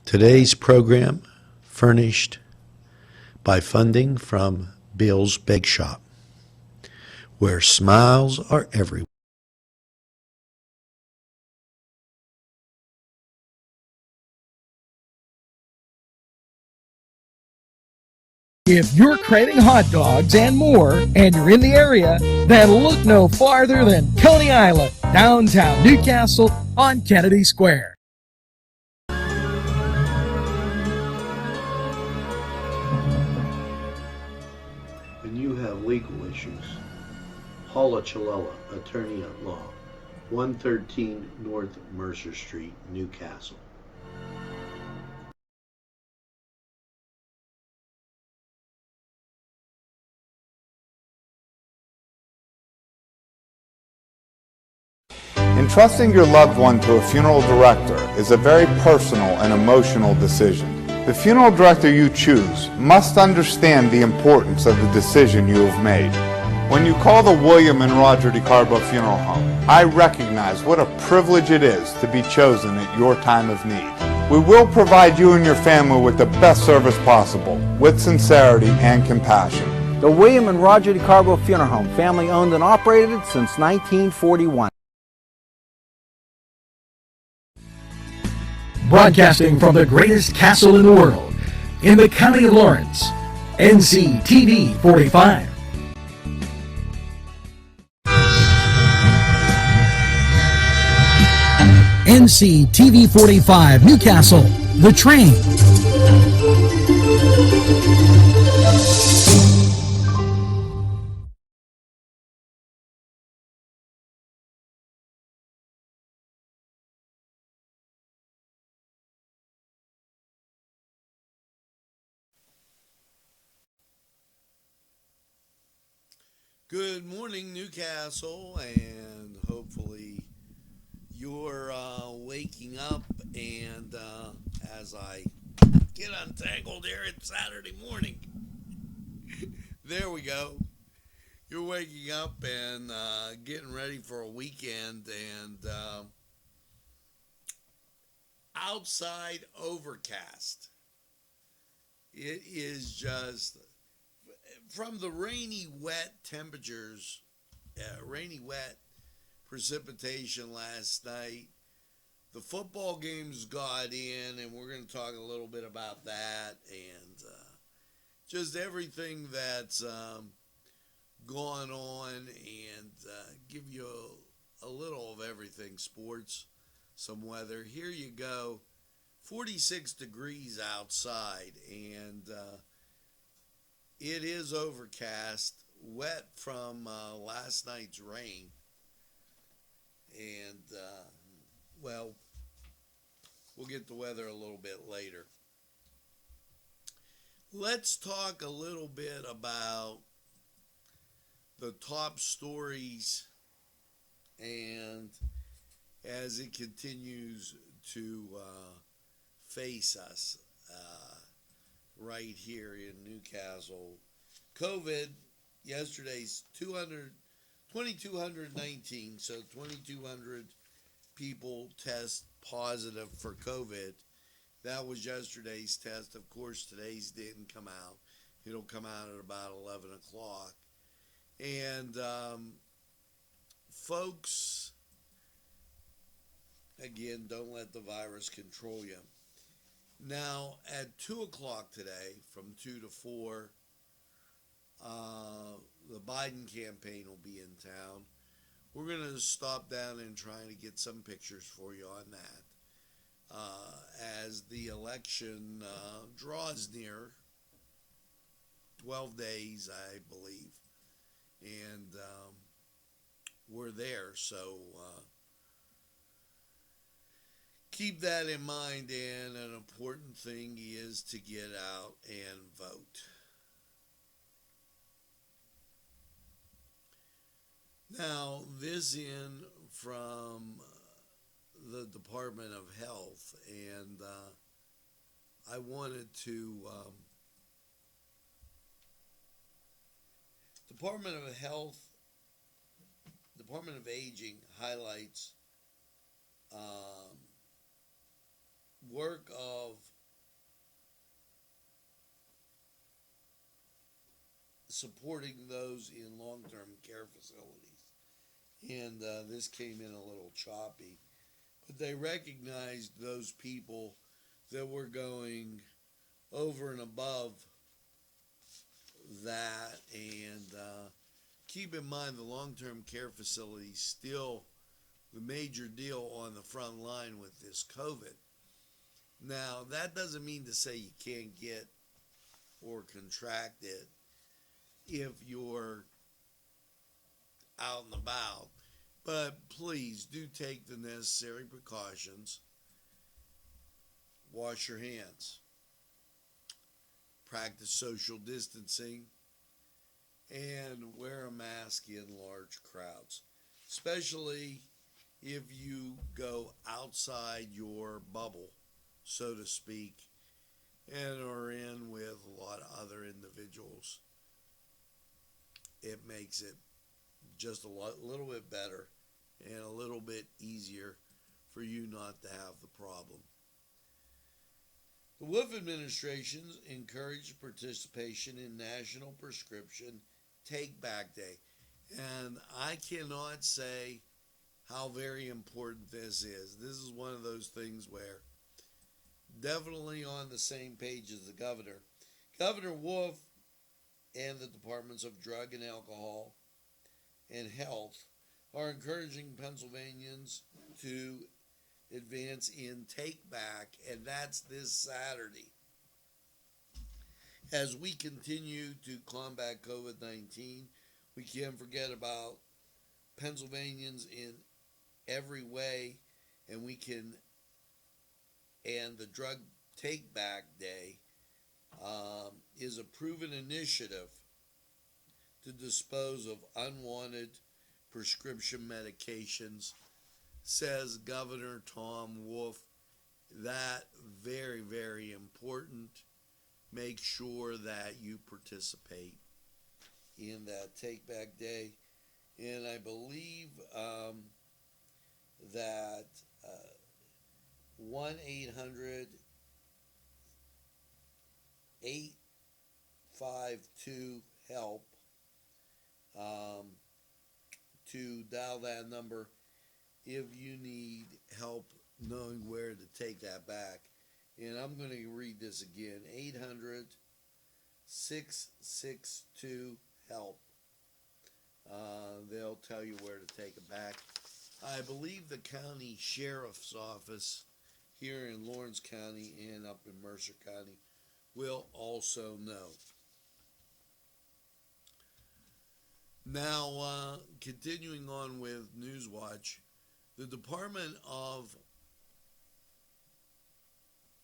Today's program furnished by funding from Bill's Bake Shop, where smiles are everywhere. If you're craving hot dogs and more, and you're in the area, then look no farther than Coney Island, downtown Newcastle on Kennedy Square. When you have legal issues, Paula Chalella, attorney at law, 113 North Mercer Street, Newcastle. Entrusting your loved one to a funeral director is a very personal and emotional decision. The funeral director you choose must understand the importance of the decision you have made. When you call the William and Roger DeCarbo Funeral Home, I recognize what a privilege it is to be chosen at your time of need. We will provide you and your family with the best service possible, with sincerity and compassion. The William and Roger DeCarbo Funeral Home, family owned and operated since 1941. Broadcasting from the greatest castle in the world, in the county of Lawrence, NCTV45. NCTV45, Newcastle, The Train. Good morning, Newcastle, and hopefully you're waking up, and as I get untangled here, it's Saturday morning. There we go. You're waking up and getting ready for a weekend, and outside overcast. It is just from the rainy, wet temperatures, rainy, wet precipitation last night. The football games got in, and we're going to talk a little bit about that, and just everything that's gone on, and give you a little of everything. Sports, some weather. Here you go. 46 degrees outside, and it is overcast, wet from last night's rain, and, well, we'll get the weather a little bit later. Let's talk a little bit about the top stories, and as it continues to face us right here in Newcastle. COVID, yesterday's 2,219, so 2,200 people test positive for COVID. That was yesterday's test. Of course, today's didn't come out. It'll come out at about 11 o'clock. And folks, again, don't let the virus control you. Now, at 2 o'clock today, from 2 to 4, the Biden campaign will be in town. We're going to stop down and try to get some pictures for you on that. As the election draws near, 12 days, I believe, and we're there, so keep that in mind, and an important thing is to get out and vote. Now, this in from the Department of Health, and I wanted to Department of Health, Department of Aging highlights work of supporting those in long-term care facilities. And this came in a little choppy, but they recognized those people that were going over and above that. And keep in mind, the long-term care facilities still the major deal on the front line with this COVID. Now, that doesn't mean to say you can't get or contract it if you're out and about, but please do take the necessary precautions. Wash your hands, practice social distancing, and wear a mask in large crowds, especially if you go outside your bubble, so to speak, and are in with a lot of other individuals. It makes it just a little bit better and a little bit easier for you not to have the problem. The Wolf administration encouraged participation in National Prescription Take Back Day, and I cannot say how very important this is. This is one of those things where definitely on the same page as the governor. Governor Wolf and the Departments of Drug and Alcohol and Health are encouraging Pennsylvanians to advance in Take Back, and that's this Saturday. As we continue to combat COVID-19, we can't forget about Pennsylvanians in every way, and the Drug Take Back Day is a proven initiative to dispose of unwanted prescription medications, says Governor Tom Wolf. That very, very important. Make sure that you participate in that Take Back Day. And I believe that 1-800-852-HELP, to dial that number if you need help knowing where to take that back. And I'm going to read this again, 800-662-HELP. They'll tell you where to take it back. I believe the county sheriff's office here in Lawrence County and up in Mercer County will also know. Now, continuing on with Newswatch, the Department of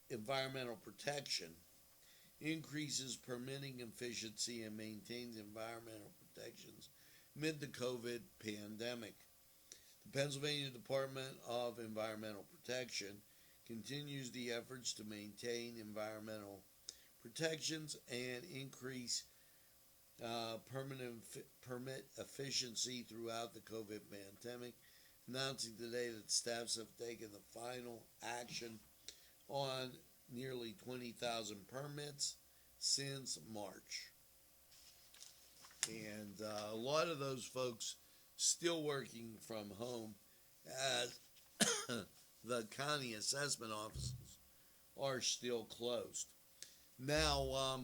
Environmental Protection increases permitting efficiency and maintains environmental protections amid the COVID pandemic. The Pennsylvania Department of Environmental Protection continues the efforts to maintain environmental protections and increase permit efficiency throughout the COVID pandemic, announcing today that staffs have taken the final action on nearly 20,000 permits since March. And a lot of those folks still working from home, as the county assessment offices are still closed. Now,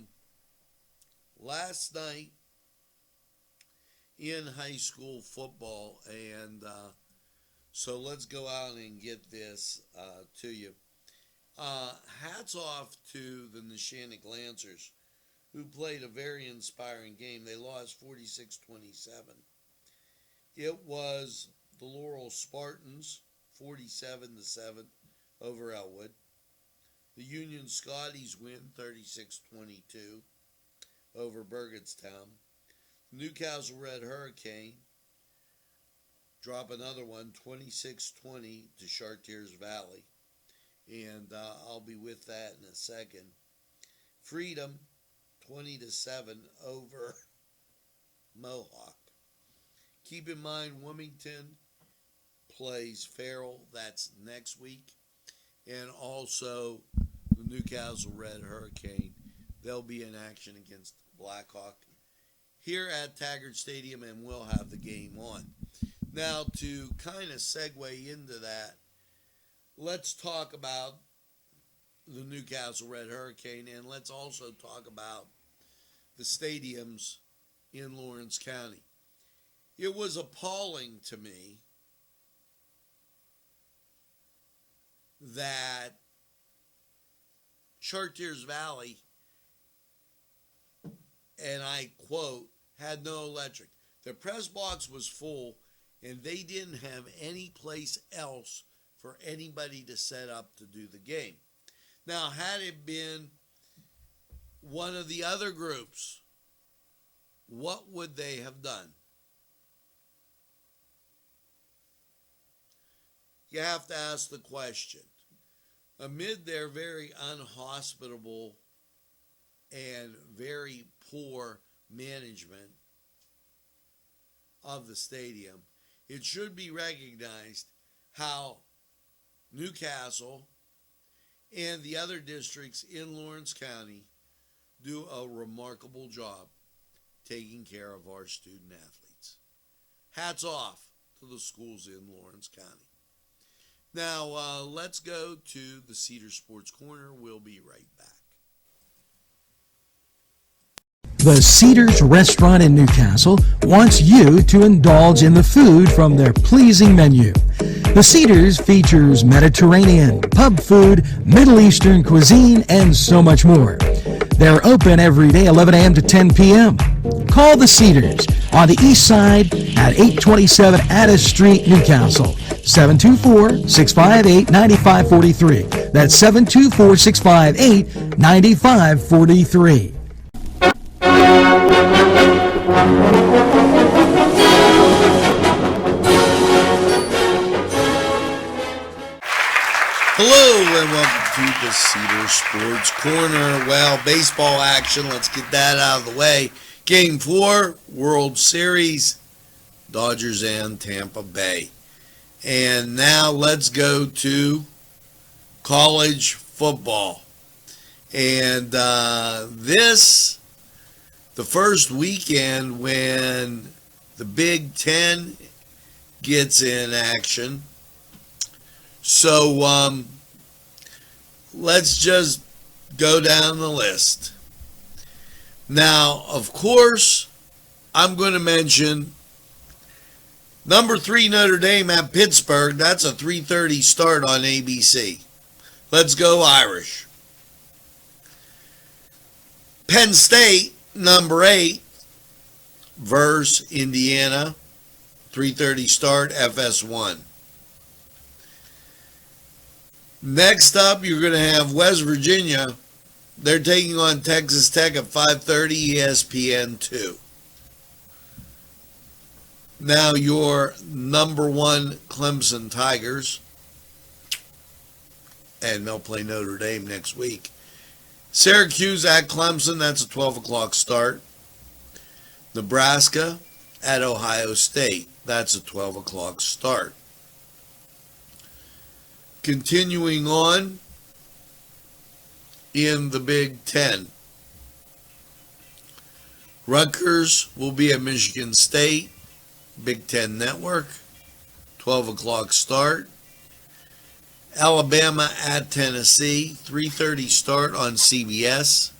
last night in high school football, and so let's go out and get this to you. Hats off to the Neshannock Lancers, who played a very inspiring game. They lost 46-27. It was the Laurel Spartans 47-7 over Elwood. The Union Scotties win 36-22 over Burgettstown. Newcastle Red Hurricane drop another one 26-20 to Chartiers Valley. And I'll be with that in a second. Freedom 20-7 over Mohawk. Keep in mind, Wilmington plays Farrell. That's next week. And also the Newcastle Red Hurricane. They'll be in action against Blackhawk here at Taggart Stadium, and we'll have the game on. Now, to kind of segue into that, let's talk about the Newcastle Red Hurricane, and let's also talk about the stadiums in Lawrence County. It was appalling to me that Chartiers Valley, and I quote, had no electric. The press box was full, and they didn't have any place else for anybody to set up to do the game. Now, had it been one of the other groups, what would they have done? You have to ask the question. Amid their very unhospitable and very poor management of the stadium, it should be recognized how Newcastle and the other districts in Lawrence County do a remarkable job taking care of our student athletes. Hats off to the schools in Lawrence County. Now, let's go to the Cedar Sports Corner. We'll be right back. The Cedars Restaurant in Newcastle wants you to indulge in the food from their pleasing menu. The Cedars features Mediterranean, pub food, Middle Eastern cuisine, and so much more. They're open every day, 11 a.m. to 10 p.m. Call the Cedars on the east side at 827 Addis Street, Newcastle. 724-658-9543. That's 724-658-9543. Hello and welcome to the Cedar Sports Corner. Well, baseball action, let's get that out of the way. Game 4, World Series, Dodgers and Tampa Bay. And now let's go to college football. And the first weekend when the Big Ten gets in action. So let's just go down the list. Now, of course, I'm going to mention number 3 Notre Dame at Pittsburgh. That's a 3:30 start on ABC. Let's go Irish. Penn State, number 8 versus Indiana. 3:30 start, FS1. Next up, you're going to have West Virginia. They're taking on Texas Tech at 5:30, ESPN2. Now your number 1 Clemson Tigers, and they'll play Notre Dame next week. Syracuse at Clemson, that's a 12 o'clock start. Nebraska at Ohio State, that's a 12 o'clock start. Continuing on in the Big Ten, Rutgers will be at Michigan State, Big Ten Network, 12 o'clock start. Alabama at Tennessee, 3:30 start on CBS.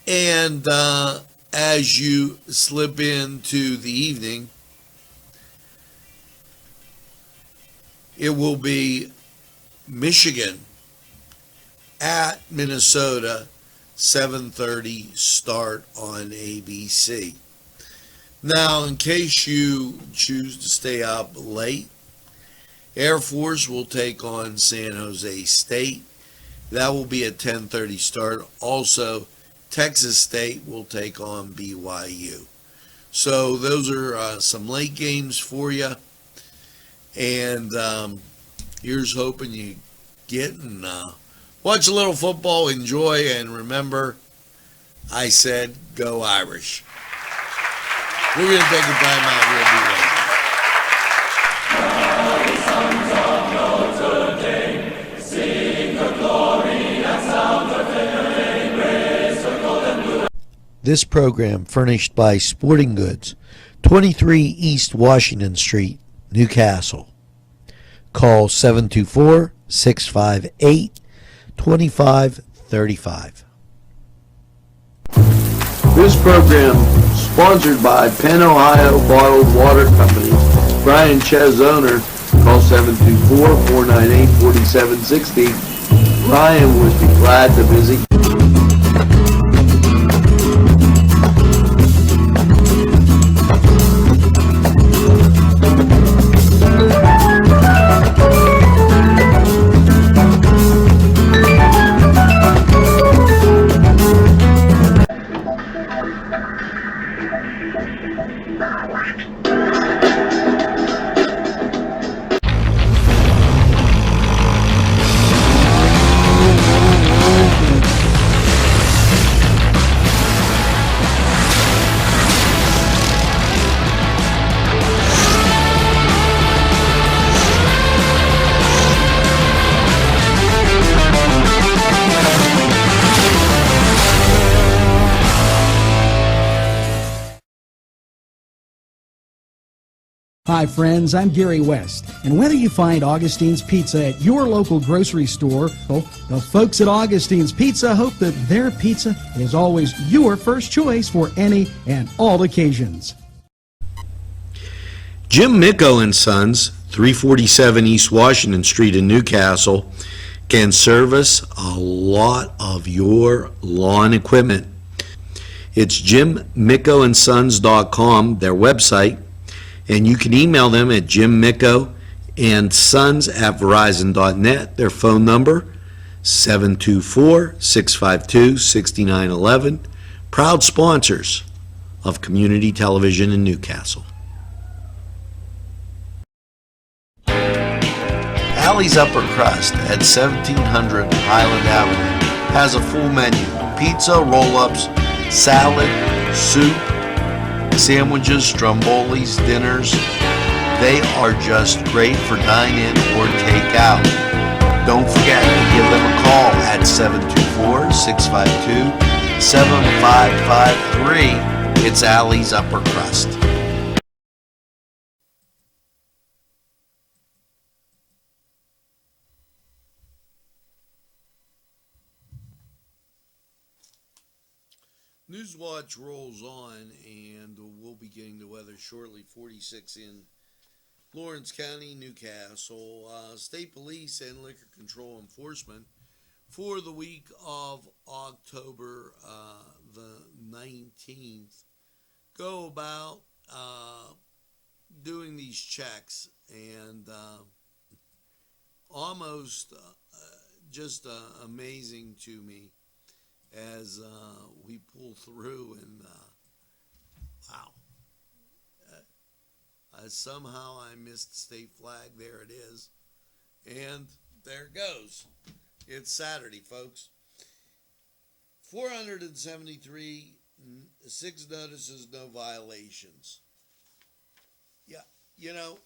And as you slip into the evening, it will be Michigan at Minnesota, 7:30 start on ABC. Now, in case you choose to stay up late, Air Force will take on San Jose State. That will be a 10:30 start. Also, Texas State will take on BYU. So those are some late games for you. And here's hoping you get and watch a little football, enjoy, and remember, I said go Irish. We're going to take a time out. We'll be right back. This program furnished by Sporting Goods, 23 East Washington Street, Newcastle. Call 724-658-2535. This program sponsored by Penn Ohio Bottled Water Company. Brian Ches, owner. Call 724-498-4760. Brian would be glad to visit. Hi friends, I'm Gary West, and whether you find Augustine's Pizza at your local grocery store, well, the folks at Augustine's Pizza hope that their pizza is always your first choice for any and all occasions. Jim Micco and Sons, 347 East Washington Street in Newcastle, can service a lot of your lawn equipment. It's jimmickoandsons.com, their website, and you can email them at jimmickoandsons@verizon.net. Their phone number, 724-652-6911. Proud sponsors of community television in Newcastle. Allie's Upper Crust at 1700 Highland Avenue has a full menu: pizza, roll-ups, salad, soup, sandwiches, strombolis, dinners. They are just great for dine-in or take-out. Don't forget to give them a call at 724-652-7553. It's Allie's Upper Crust. Newswatch rolls on, and we'll be getting the weather shortly. 46 in Lawrence County, Newcastle. State Police and Liquor Control Enforcement for the week of October the 19th go about doing these checks, and almost just amazing to me as we pull through, and wow, somehow I missed the state flag. There it is, and there it goes. It's Saturday, folks. 473, 6 notices, no violations. Yeah, you know,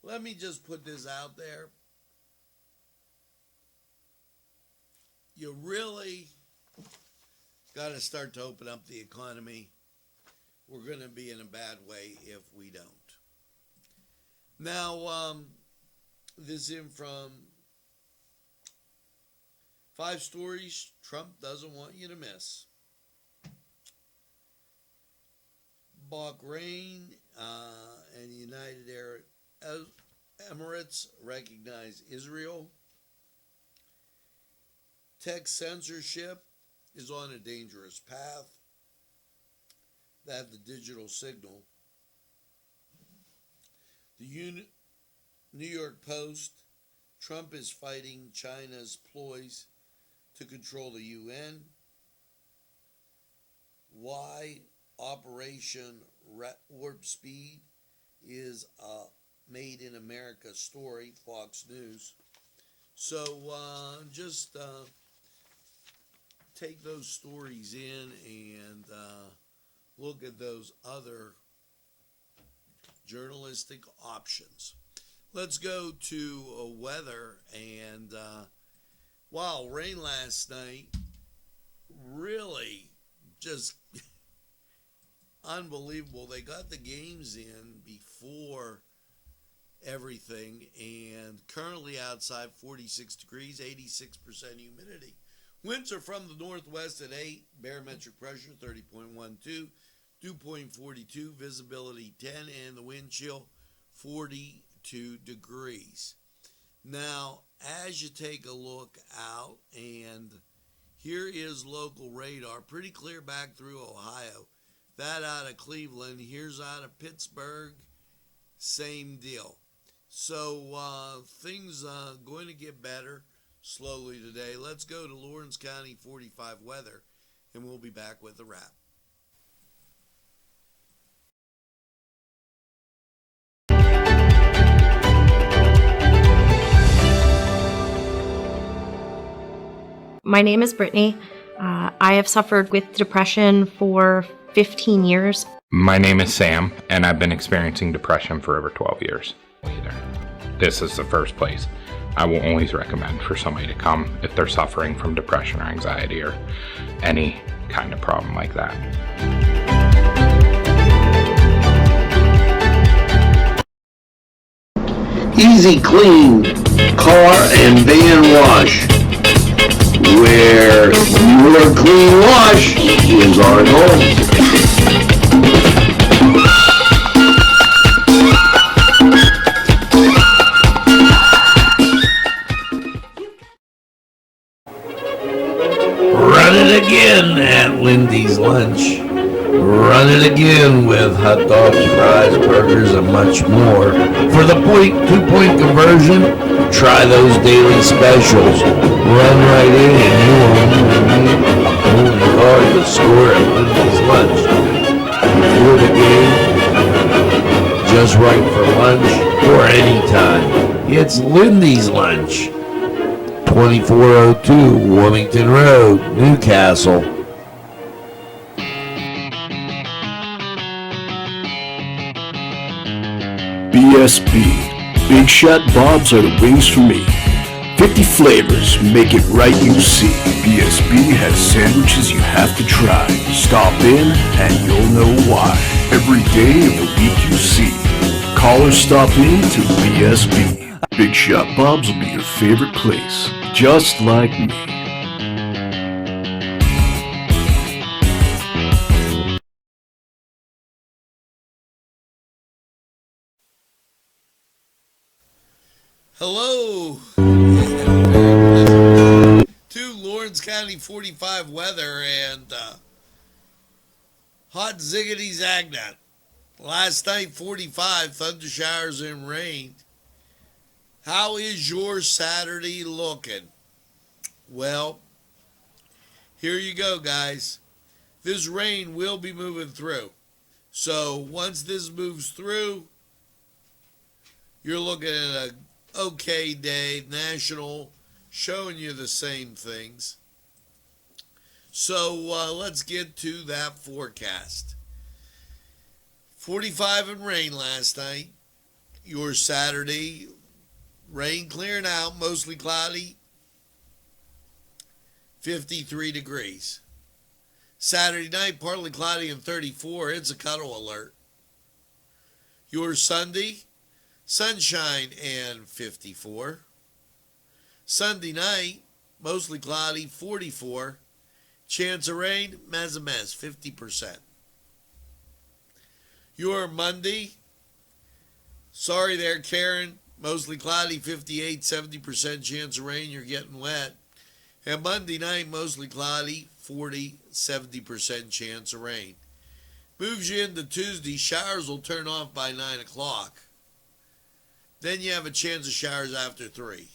let me just put this out there. You really got to start to open up the economy. We're going to be in a bad way if we don't. Now, this in from 5 stories Trump doesn't want you to miss. Bahrain and United Arab Emirates recognize Israel. Tech censorship is on a dangerous path. That the digital signal. The New York Post, Trump is fighting China's ploys to control the UN. Why Operation Warp Speed is a made in America story, Fox News. So just take those stories in and look at those other journalistic options. Let's go to weather, and wow, rain last night, really just unbelievable. They got the games in before everything, and currently outside 46 degrees, 86% humidity. Winds are from the northwest at 8, barometric pressure 30.12, dew point 42, visibility 10, and the wind chill 42 degrees. Now, as you take a look out, and here is local radar, pretty clear back through Ohio. That out of Cleveland. Here's out of Pittsburgh. Same deal. So things going to get better slowly today. Let's go to Lawrence County 45 weather, and we'll be back with a wrap. My name is Brittany. I have suffered with depression for 15 years. My name is Sam, and I've been experiencing depression for over 12 years. This is the first place I will always recommend for somebody to come if they're suffering from depression or anxiety or any kind of problem like that. Easy Clean Car and Van Wash, where your clean wash is our goal. Run it again at Lindy's Lunch. Run it again with hot dogs, fries, burgers, and much more. For the 2-point conversion, try those daily specials. Run right in and you won't guard the score at Lindy's Lunch. Before the game, just right for lunch or anytime. It's Lindy's Lunch. 2402 Wilmington Road, Newcastle. BSB. Big Shot Bobs are the wings for me. 50 flavors, make it right, you see. BSB has sandwiches you have to try. Stop in and you'll know why. Every day of the week you see. Call or stop in to BSB. Big Shot Bobs will be your favorite place, just like me. Hello to Lawrence County 45 weather and hot ziggity zagnut. Last night 45, thunder showers and rain. How is your Saturday looking? Well, here you go, guys. This rain will be moving through. So once this moves through, you're looking at a okay day, national, showing you the same things. So let's get to that forecast. 45 and rain last night. Your Saturday, rain clearing out, mostly cloudy, 53 degrees. Saturday night, partly cloudy and 34. It's a cuddle alert. Your Sunday, sunshine and 54. Sunday night, mostly cloudy, 44. Chance of rain, mez 50%. Your Monday, sorry there, Karen, mostly cloudy, 58, 70% chance of rain, you're getting wet. And Monday night, mostly cloudy, 40, 70% chance of rain. Moves you into Tuesday, showers will turn off by 9 o'clock. Then you have a chance of showers after 3.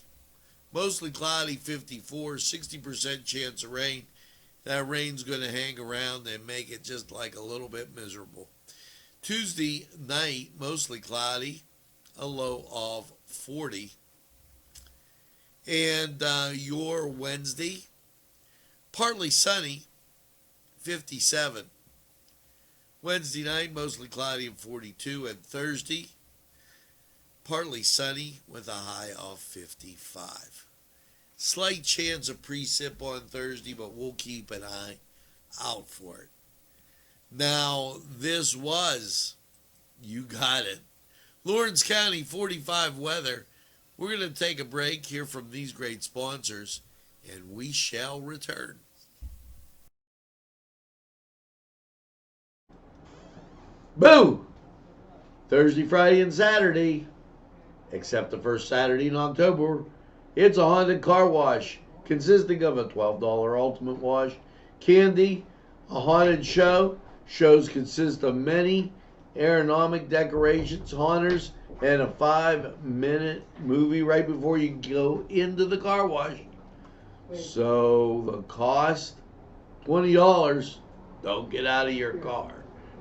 Mostly cloudy, 54, 60% chance of rain. That rain's going to hang around and make it just like a little bit miserable. Tuesday night, mostly cloudy, a low of 40. And your Wednesday, partly sunny, 57. Wednesday night, mostly cloudy and 42. And Thursday, partly sunny with a high of 55. Slight chance of precip on Thursday, but we'll keep an eye out for it. Now, this was, you got it, Lawrence County 45 weather. We're going to take a break, hear from these great sponsors, and we shall return. Boo! Thursday, Friday, and Saturday, except the first Saturday in October, it's a haunted car wash consisting of a $12 ultimate wash, candy, a haunted show. Shows consist of many aeronomic decorations, haunters, and a 5-minute movie right before you go into the car wash. So the cost, $20. Don't get out of your car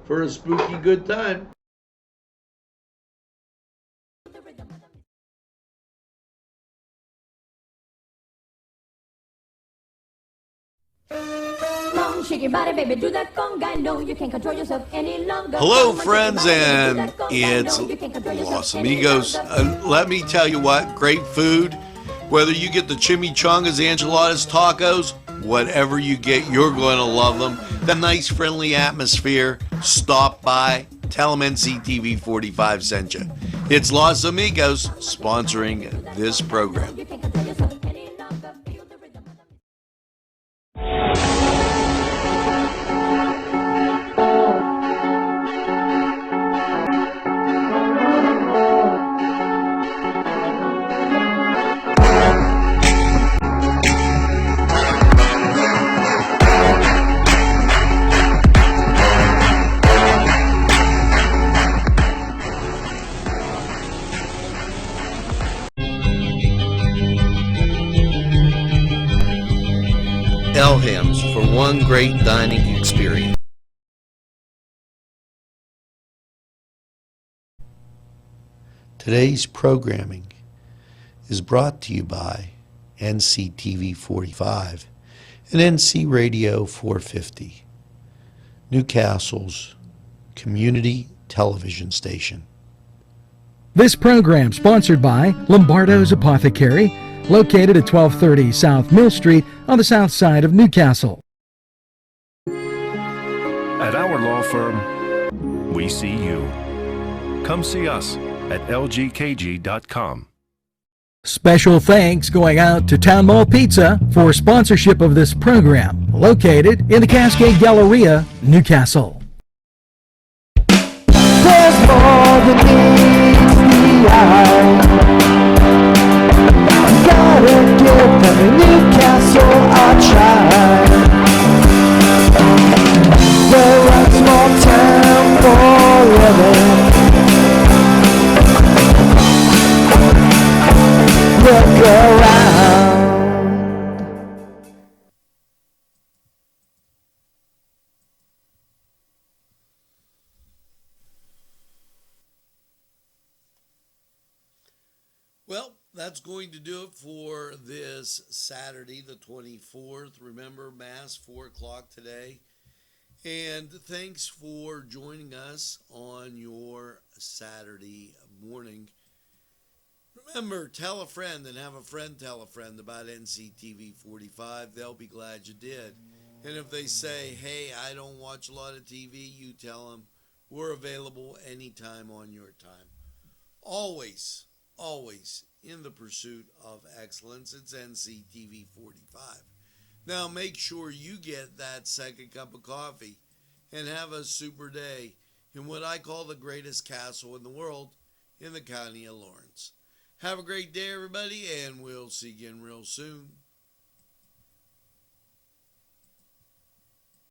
for a spooky good time. Shake your body, baby, do that conga. No, you can't control yourself any longer. Hello, friends, and it's Los Amigos. Let me tell you what, great food. Whether you get the chimichangas, enchiladas, tacos, whatever you get, you're going to love them. The nice, friendly atmosphere. Stop by. Tell them NCTV45 sent you. It's Los Amigos sponsoring this program. Elham's for one great dining experience. Today's programming is brought to you by NCTV45 and NC Radio 450, Newcastle's community television station. This program sponsored by Lombardo's Apothecary, located at 1230 South Mill Street on the south side of Newcastle. At our law firm, we see you. Come see us at lgkg.com. Special thanks going out to Town Mall Pizza for sponsorship of this program, located in the Cascade Galleria, Newcastle. There's more than meets the eye. Gotta give them a Newcastle a try. They're a small town for living. Look around. Well, that's going to do it for this Saturday, the 24th. Remember, Mass, 4 o'clock today. And thanks for joining us on your Saturday morning. Remember, tell a friend and have a friend tell a friend about NCTV 45. They'll be glad you did. And if they say, hey, I don't watch a lot of TV, you tell them we're available anytime on your time. Always in the pursuit of excellence. It's NCTV 45. Now make sure you get that second cup of coffee and have a super day in what I call the greatest castle in the world in the county of Lawrence. Have a great day, everybody, and we'll see you again real soon.